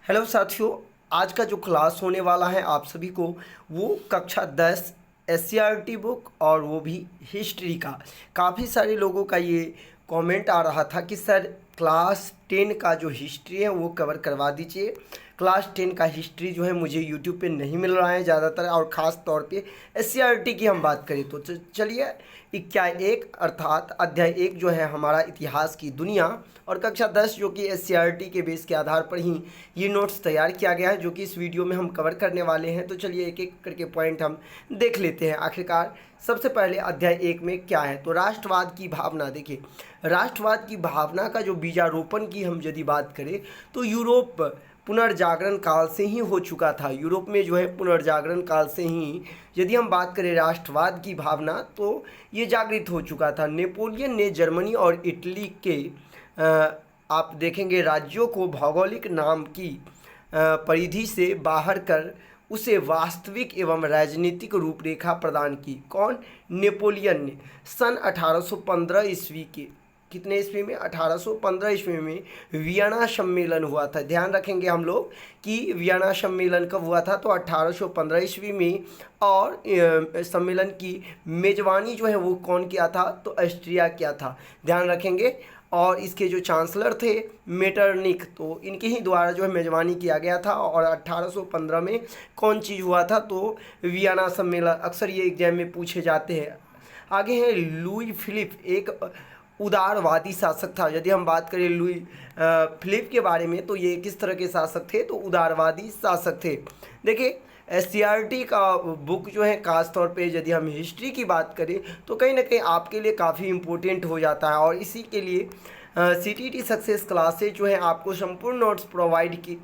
Hello साथियों, आज का जो क्लास होने वाला है आप सभी को वो कक्षा 10 एससीईआरटी बुक और वो भी हिस्ट्री का। काफ़ी सारे लोगों का ये कमेंट आ रहा था कि सर क्लास 10 का जो हिस्ट्री है वो कवर करवा दीजिए। क्लास 10 का हिस्ट्री जो है मुझे यूट्यूब पे नहीं मिल रहा है ज़्यादातर, और ख़ास तौर पे एससीईआरटी की हम बात करें तो चलिए इक्या एक अर्थात अध्याय 1 जो है हमारा इतिहास की दुनिया, और कक्षा 10 जो कि एससीईआरटी के बेस के आधार पर ही ये नोट्स तैयार किया गया है जो कि इस वीडियो में हम कवर करने वाले हैं। तो चलिए एक एक करके पॉइंट हम देख लेते हैं। आखिरकार सबसे पहले अध्याय 1 में क्या है, तो राष्ट्रवाद की भावना। देखिए, राष्ट्रवाद की भावना का जो बीजारोपण की हम यदि बात करें तो यूरोप पुनर्जागरण काल से ही हो चुका था। यूरोप में जो है पुनर्जागरण काल से ही यदि हम बात करें राष्ट्रवाद की भावना तो ये जागृत हो चुका था। नेपोलियन ने जर्मनी और इटली के आप देखेंगे राज्यों को भौगोलिक नाम की परिधि से बाहर कर उसे वास्तविक एवं राजनीतिक रूपरेखा प्रदान की। कौन? नेपोलियन ने सन 1815 ईस्वी के कितने ईस्वी में? 1815 ईस्वी में वियना सम्मेलन हुआ था। ध्यान रखेंगे हम लोग कि वियना सम्मेलन कब हुआ था, तो 1815 ईस्वी में। और सम्मेलन की मेजबानी जो है वो कौन किया था, तो ऑस्ट्रिया किया था। ध्यान रखेंगे। और इसके जो चांसलर थे मेटरनिक, तो इनके ही द्वारा जो है मेजबानी किया गया था। और 1815 में कौन चीज़ हुआ था, तो वियना सम्मेलन। अक्सर ये एग्जाम में पूछे जाते हैं। आगे है लुई फिलिप, एक उदारवादी शासक था। यदि हम बात करें लुई फिलिप के बारे में तो ये किस तरह के शासक थे, तो उदारवादी शासक थे। देखिए, एससीईआरटी का बुक जो है खास तौर पे यदि हम हिस्ट्री की बात करें तो कहीं ना कहीं आपके लिए काफ़ी इम्पोर्टेंट हो जाता है, और इसी के लिए सीटीटी सक्सेस क्लासेज जो है आपको संपूर्ण नोट्स प्रोवाइड की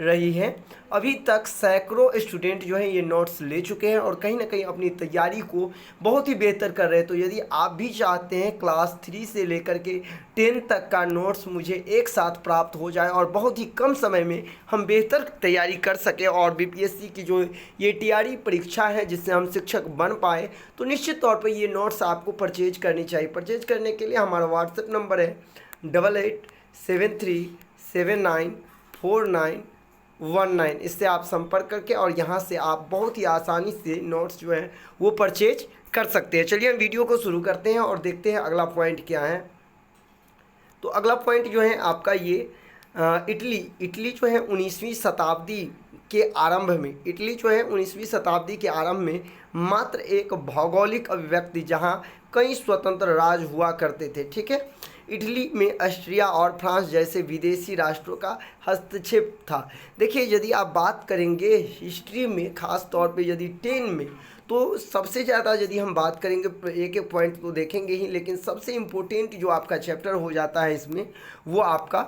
रही है। अभी तक सैकड़ों स्टूडेंट जो है ये नोट्स ले चुके हैं और कहीं ना कहीं अपनी तैयारी को बहुत ही बेहतर कर रहे हैं। तो यदि आप भी चाहते हैं क्लास 3 से लेकर के 10 तक का नोट्स मुझे एक साथ प्राप्त हो जाए और बहुत ही कम समय में हम बेहतर तैयारी कर सकें, और बीपीएससी की जो ये टीआरई परीक्षा है जिससे हम शिक्षक बन पाए, तो निश्चित तौर पर ये नोट्स आपको परचेज करनी चाहिए। परचेज करने के लिए हमारा व्हाट्सएप नंबर है 8873794919। इससे आप संपर्क करके और यहाँ से आप बहुत ही आसानी से नोट्स जो हैं वो परचेज कर सकते हैं। चलिए हम वीडियो को शुरू करते हैं और देखते हैं अगला पॉइंट क्या है। तो अगला पॉइंट जो है आपका ये इटली जो है 19वीं शताब्दी के आरंभ में, इटली जो है 19वीं शताब्दी के आरंभ में मात्र एक भौगोलिक अभिव्यक्ति जहाँ कई स्वतंत्र राज्य हुआ करते थे। ठीक है, इटली में ऑस्ट्रिया और फ्रांस जैसे विदेशी राष्ट्रों का हस्तक्षेप था। देखिए, यदि आप बात करेंगे हिस्ट्री में खास तौर पे यदि 10 में, तो सबसे ज़्यादा यदि हम बात करेंगे एक एक पॉइंट तो देखेंगे ही, लेकिन सबसे इम्पोर्टेंट जो आपका चैप्टर हो जाता है इसमें वो आपका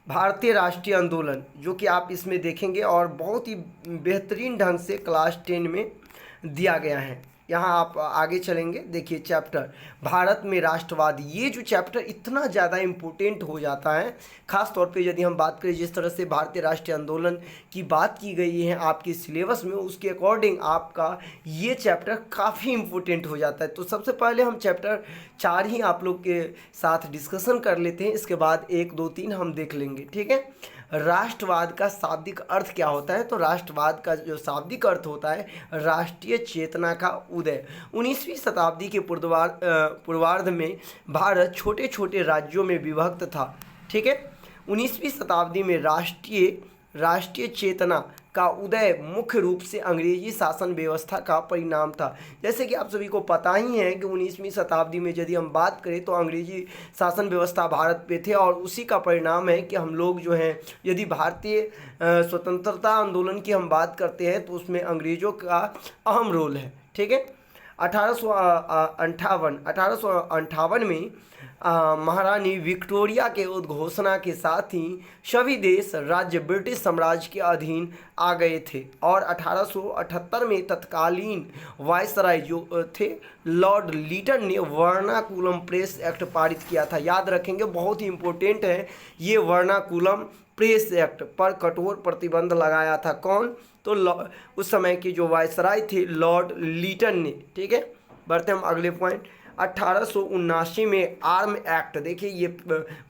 भारतीय राष्ट्रीय आंदोलन, जो कि आप इसमें देखेंगे और बहुत ही बेहतरीन ढंग से क्लास 10 में दिया गया है। यहाँ आप आगे चलेंगे, देखिए चैप्टर भारत में राष्ट्रवाद। ये जो चैप्टर इतना ज़्यादा इम्पोर्टेंट हो जाता है, ख़ास तौर पे यदि हम बात करें जिस तरह से भारतीय राष्ट्रीय आंदोलन की बात की गई है आपके सिलेबस में, उसके अकॉर्डिंग आपका ये चैप्टर काफ़ी इम्पोर्टेंट हो जाता है। तो सबसे पहले हम चैप्टर 4 ही आप लोग के साथ डिस्कशन कर लेते हैं, इसके बाद 1, 2, 3 हम देख लेंगे। ठीक है, राष्ट्रवाद का शाब्दिक अर्थ क्या होता है, तो राष्ट्रवाद का जो शाब्दिक अर्थ होता है राष्ट्रीय चेतना का उदय। 19वीं शताब्दी के पूर्वार्ध में भारत छोटे छोटे राज्यों में विभक्त था। ठीक है, 19वीं शताब्दी में राष्ट्रीय चेतना का उदय मुख्य रूप से अंग्रेजी शासन व्यवस्था का परिणाम था। जैसे कि आप सभी को पता ही है कि 19वीं शताब्दी में यदि हम बात करें तो अंग्रेजी शासन व्यवस्था भारत पे थे, और उसी का परिणाम है कि हम लोग जो हैं यदि भारतीय स्वतंत्रता आंदोलन की हम बात करते हैं तो उसमें अंग्रेज़ों का अहम रोल है। ठीक है, 1858 में महारानी विक्टोरिया के उद्घोषणा के साथ ही सभी देश राज्य ब्रिटिश साम्राज्य के अधीन आ गए थे, और 1878 में तत्कालीन वायसराय जो थे लॉर्ड लीटन ने वर्नाकुलम प्रेस एक्ट पारित किया था। याद रखेंगे, बहुत ही इम्पोर्टेंट है ये वर्नाकुलम प्रेस एक्ट पर कठोर प्रतिबंध लगाया था। कौन? तो उस समय के जो वायसराय थे लॉर्ड लीटन ने। ठीक है, बढ़ते हम अगले पॉइंट। 1879 में आर्म एक्ट, देखिए ये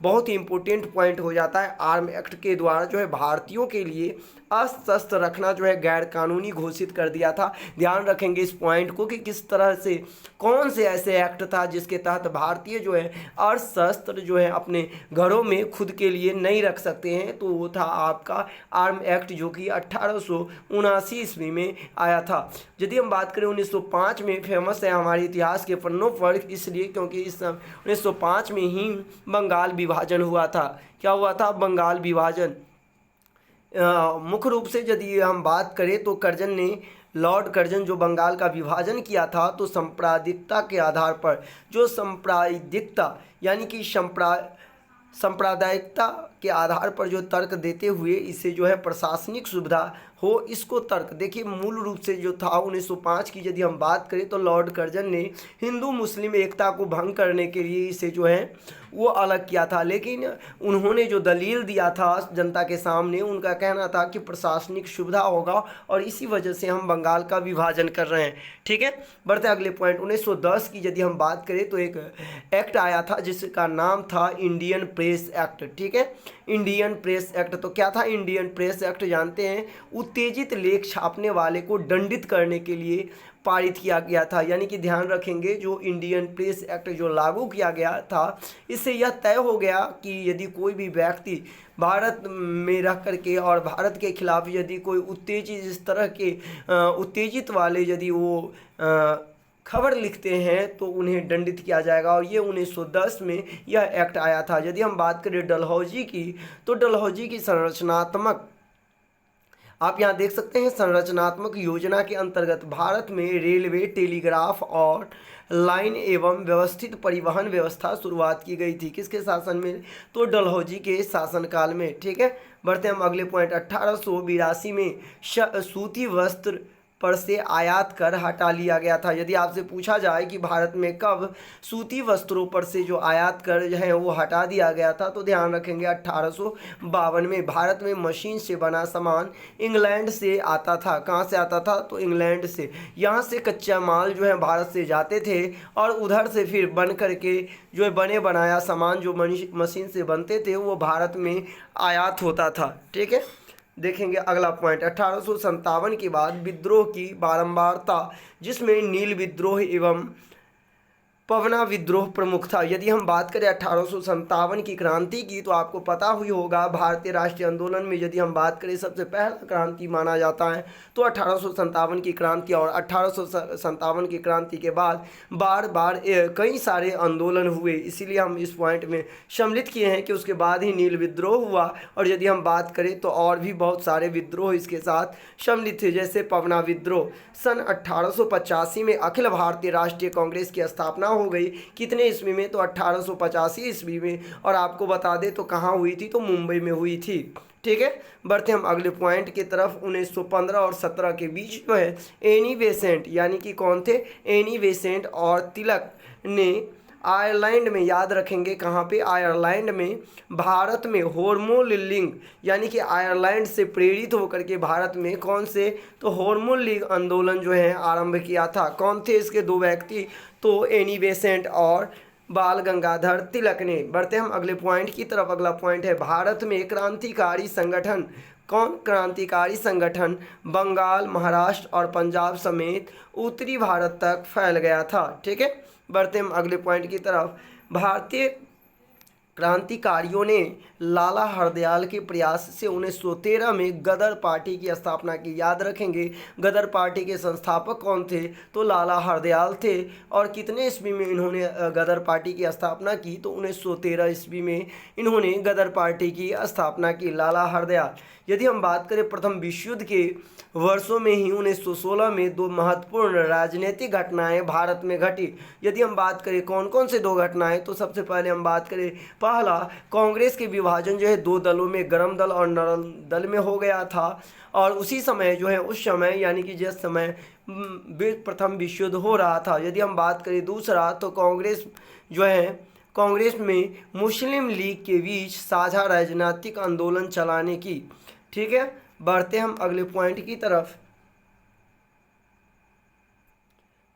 बहुत ही इंपॉर्टेंट पॉइंट हो जाता है, आर्म एक्ट के द्वारा जो है भारतीयों के लिए अस्त्र रखना जो है गैर कानूनी घोषित कर दिया था। ध्यान रखेंगे इस पॉइंट को कि किस तरह से, कौन से ऐसे एक्ट था जिसके तहत भारतीय जो है अस्त्र जो है अपने घरों में खुद के लिए नहीं रख सकते हैं। तो वो था आपका आर्म एक्ट, जो कि 1879 ईस्वी में आया था। यदि हम बात करें 1905 में, फेमस है हमारे इतिहास के पन्नों पर इसलिए क्योंकि इस 1905 में ही बंगाल विभाजन हुआ था। क्या हुआ था? बंगाल विभाजन। मुख्य रूप से यदि हम बात करें तो कर्जन ने, लॉर्ड कर्जन जो बंगाल का विभाजन किया था, तो सांप्रदायिकता के आधार पर, जो सांप्रदायिकता यानी कि सांप्रदायिकता के आधार पर जो तर्क देते हुए इसे जो है प्रशासनिक सुविधा हो, इसको तर्क, देखिए मूल रूप से जो था 1905 की यदि हम बात करें तो लॉर्ड कर्जन ने हिंदू मुस्लिम एकता को भंग करने के लिए इसे जो है वो अलग किया था। लेकिन उन्होंने जो दलील दिया था जनता के सामने, उनका कहना था कि प्रशासनिक सुविधा होगा और इसी वजह से हम बंगाल का विभाजन कर रहे हैं। ठीक है, बढ़ते अगले पॉइंट। 1910 की यदि हम बात करें तो एक एक्ट आया था जिसका नाम था इंडियन प्रेस एक्ट। ठीक है, इंडियन प्रेस एक्ट। तो क्या था इंडियन प्रेस एक्ट? जानते हैं, उत्तेजित लेख छापने वाले को दंडित करने के लिए पारित किया गया था। यानी कि ध्यान रखेंगे, जो इंडियन प्रेस एक्ट जो लागू किया गया था, इससे यह तय हो गया कि यदि कोई भी व्यक्ति भारत में रह करके और भारत के खिलाफ यदि कोई उत्तेजित, इस तरह के उत्तेजित वाले यदि वो खबर लिखते हैं तो उन्हें दंडित किया जाएगा। और ये 1910 में यह एक्ट आया था। यदि हम बात करें डलहौजी की, तो डलहौजी की संरचनात्मक, आप यहाँ देख सकते हैं, संरचनात्मक योजना के अंतर्गत भारत में रेलवे, टेलीग्राफ और लाइन एवं व्यवस्थित परिवहन व्यवस्था शुरुआत की गई थी। किसके शासन में? तो डलहौजी के शासनकाल में। ठीक है, बढ़ते हम अगले पॉइंट। 1882 में सूती वस्त्र पर से आयात कर हटा लिया गया था। यदि आपसे पूछा जाए कि भारत में कब सूती वस्त्रों पर से जो आयात कर है वो हटा दिया गया था, तो ध्यान रखेंगे 1852 में। भारत में मशीन से बना सामान इंग्लैंड से आता था। कहाँ से आता था? तो इंग्लैंड से। यहाँ से कच्चा माल जो है भारत से जाते थे और उधर से फिर बन करके जो है बने बनाया सामान जो मशीन से बनते थे वो भारत में आयात होता था। ठीक है, देखेंगे अगला पॉइंट। 1857 के बाद विद्रोह की बारंबारता, जिसमें नील विद्रोह एवं पवना विद्रोह प्रमुख था। यदि हम बात करें 1857 की क्रांति की, तो आपको पता हुई होगा भारतीय राष्ट्रीय आंदोलन में यदि हम बात करें सबसे पहला क्रांति माना जाता है तो 1857 की क्रांति। और 1857 की क्रांति के बाद बार बार कई सारे आंदोलन हुए, इसीलिए हम इस पॉइंट में सम्मिलित किए हैं कि उसके बाद ही नील विद्रोह हुआ। और यदि हम बात करें तो और भी बहुत सारे विद्रोह इसके साथ सम्मिलित थे, जैसे पवना विद्रोह। सन 1885 में अखिल भारतीय राष्ट्रीय कांग्रेस की स्थापना हो गई। कितने ईस्वी में? तो 1885 ईस्वी में। और आपको बता दें तो कहाँ हुई थी? तो मुंबई में हुई थी। ठीक है, बढ़ते हम अगले पॉइंट की तरफ। 1915 और 17 के बीच जो है एनी बेसेंट, यानी कि कौन थे? एनी बेसेंट और तिलक ने आयरलैंड में, याद रखेंगे कहाँ पे? आयरलैंड में भारत में होर्मोलिंग, यानी कि आयरलैंड से प्रेरित होकर के भारत में कौन से? तो होर्मोलिंग आंदोलन जो है आरंभ किया था। कौन थे इसके दो व्यक्ति? तो एनी बेसेंट और बाल गंगाधर तिलक ने। बढ़ते हम अगले पॉइंट की तरफ। अगला पॉइंट है भारत में क्रांतिकारी संगठन। कौन क्रांतिकारी संगठन? बंगाल, महाराष्ट्र और पंजाब समेत उत्तरी भारत तक फैल गया था। ठीक है, बढ़ते हम अगले पॉइंट की तरफ। भारतीय क्रांतिकारियों ने लाला हरदयाल के प्रयास से 1913 में गदर पार्टी की स्थापना की। याद रखेंगे गदर पार्टी के संस्थापक कौन थे? तो लाला हरदयाल थे। और कितने ईस्वी में इन्होंने गदर पार्टी की स्थापना की? तो 1913 ईस्वी में इन्होंने गदर पार्टी की स्थापना की, लाला हरदयाल। यदि हम बात करें प्रथम विश्व युद्ध के वर्षों में ही 1916 में दो महत्वपूर्ण राजनीतिक घटनाएं भारत में घटी। यदि हम बात करें कौन कौन से दो घटनाएं, तो सबसे पहले हम बात करें, पहला कांग्रेस के विभाजन जो है दो दलों में, गर्म दल और नरम दल में हो गया था। और उसी समय जो है, उस समय यानी कि जिस समय प्रथम विश्व युद्ध हो रहा था। यदि हम बात करें दूसरा, तो कांग्रेस जो है, कांग्रेस में मुस्लिम लीग के बीच साझा राजनीतिक आंदोलन चलाने की। ठीक है, बढ़ते हम अगले पॉइंट की तरफ।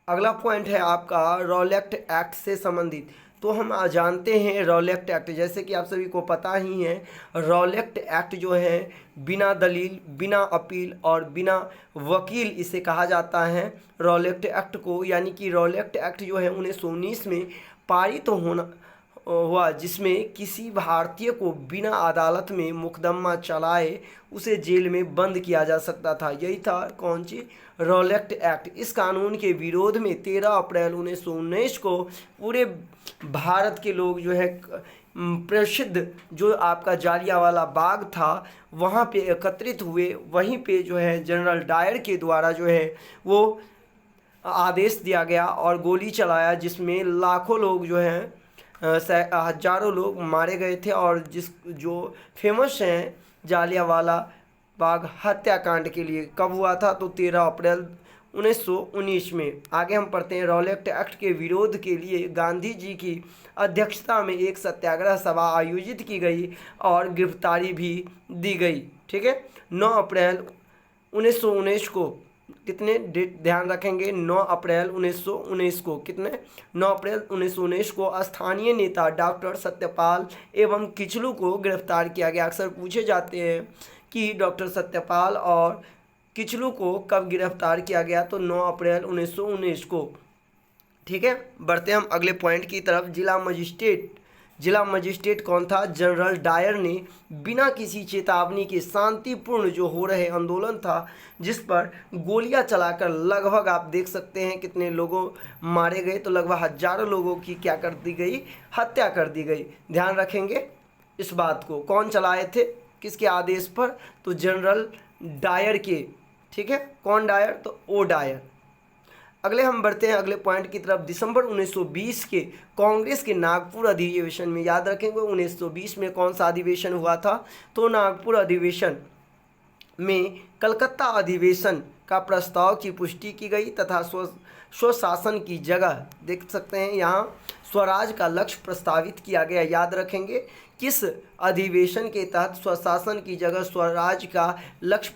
अगला पॉइंट है आपका रॉलेक्ट एक्ट से संबंधित। तो हम जानते हैं रॉलेक्ट एक्ट, जैसे कि आप सभी को पता ही है, रॉलेक्ट एक्ट जो है बिना दलील, बिना अपील और बिना वकील इसे कहा जाता है रॉलेक्ट एक्ट को। यानी कि रॉलेक्ट एक्ट जो है 1919 में पारित हुआ, जिसमें किसी भारतीय को बिना अदालत में मुकदमा चलाए उसे जेल में बंद किया जा सकता था। यही था कौन सी, रॉलेक्ट एक्ट। इस कानून के विरोध में 13 अप्रैल 1919 को पूरे भारत के लोग जो है प्रसिद्ध जो आपका जालियांवाला बाग था वहाँ पे एकत्रित हुए। वहीं पे जो है जनरल डायर के द्वारा जो है वो आदेश दिया गया और गोली चलाया, जिसमें लाखों लोग जो हैं हजारों लोग मारे गए थे। और जो फेमस हैं जालियांवाला बाग हत्याकांड के लिए कब हुआ था, तो 13 अप्रैल 1919 में। आगे हम पढ़ते हैं, रॉलेक्ट एक्ट के विरोध के लिए गांधी जी की अध्यक्षता में एक सत्याग्रह सभा आयोजित की गई और गिरफ्तारी भी दी गई। ठीक है, 9 अप्रैल 1919 को, कितने डेट ध्यान रखेंगे, 9 अप्रैल 1919 को, कितने, 9 अप्रैल 1919 को स्थानीय नेता डॉक्टर सत्यपाल एवं किचलू को गिरफ्तार किया गया। अक्सर पूछे जाते हैं कि डॉक्टर सत्यपाल और किचलू को कब गिरफ्तार किया गया, तो 9 अप्रैल 1919 को। ठीक है, बढ़ते हम अगले पॉइंट की तरफ। जिला मजिस्ट्रेट कौन था, जनरल डायर ने बिना किसी चेतावनी के शांतिपूर्ण जो हो रहे आंदोलन था जिस पर गोलियां चलाकर लगभग आप देख सकते हैं कितने लोगों मारे गए, तो लगभग हजारों लोगों की क्या कर दी गई, हत्या कर दी गई। ध्यान रखेंगे इस बात को, कौन चलाए थे, किसके आदेश पर, तो जनरल डायर के। ठीक है, कौन डायर, तो ओ डायर। अगले हम बढ़ते हैं अगले पॉइंट की तरफ। दिसंबर 1920 के कांग्रेस के नागपुर अधिवेशन में, याद रखेंगे 1920 में कौन सा अधिवेशन हुआ था, तो नागपुर अधिवेशन में कलकत्ता अधिवेशन का प्रस्ताव की पुष्टि की गई तथा स्वशासन की जगह, देख सकते हैं यहाँ स्वराज का लक्ष्य प्रस्तावित किया गया। याद रखेंगे किस अधिवेशन के तहत स्वशासन की जगह स्वराज का लक्ष्य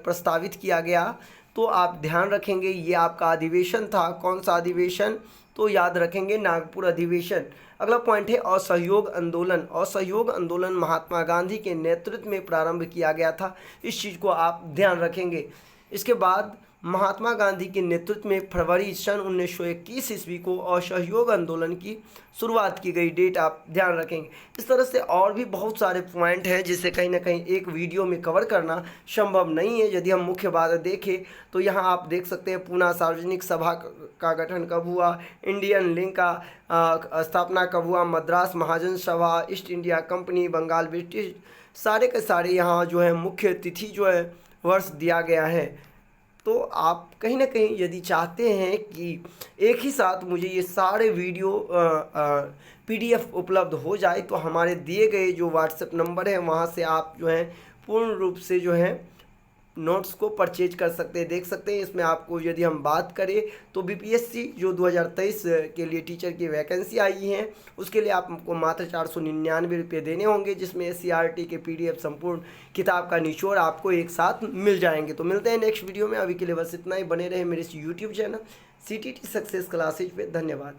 प्रस्तावित किया गया, तो आप ध्यान रखेंगे ये आपका अधिवेशन था, कौन सा अधिवेशन, तो याद रखेंगे नागपुर अधिवेशन। अगला पॉइंट है असहयोग आंदोलन। असहयोग आंदोलन महात्मा गांधी के नेतृत्व में प्रारंभ किया गया था, इस चीज़ को आप ध्यान रखेंगे। इसके बाद महात्मा गांधी के नेतृत्व में फरवरी सन 1921 ईस्वी को असहयोग आंदोलन की शुरुआत की गई, डेट आप ध्यान रखेंगे। इस तरह से और भी बहुत सारे पॉइंट हैं जिसे कहीं ना कहीं एक वीडियो में कवर करना संभव नहीं है। यदि हम मुख्य बात देखें तो यहाँ आप देख सकते हैं पूना सार्वजनिक सभा का गठन कब हुआ, इंडियन लिंक का स्थापना कब हुआ, Madras Mahajan Sabha, East India Company, Bengal British, सारे के सारे यहाँ जो है मुख्य तिथि जो है वर्ष दिया गया है। तो आप कहीं ना कहीं यदि चाहते हैं कि एक ही साथ मुझे ये सारे वीडियो PDF उपलब्ध हो जाए, तो हमारे दिए गए जो व्हाट्सएप नंबर है वहाँ से आप जो है पूर्ण रूप से जो है नोट्स को परचेज कर सकते हैं। देख सकते हैं इसमें आपको यदि हम बात करें तो BPSC जो 2023 के लिए टीचर की वैकेंसी आई है उसके लिए आपको मात्र 499 रुपये देने होंगे, जिसमें SCRT के PDF संपूर्ण किताब का निचोड़ आपको एक साथ मिल जाएंगे। तो मिलते हैं नेक्स्ट वीडियो में, अभी के लिए बस इतना ही। बने रहे मेरे इस YouTube channel CTT success classes पे। धन्यवाद।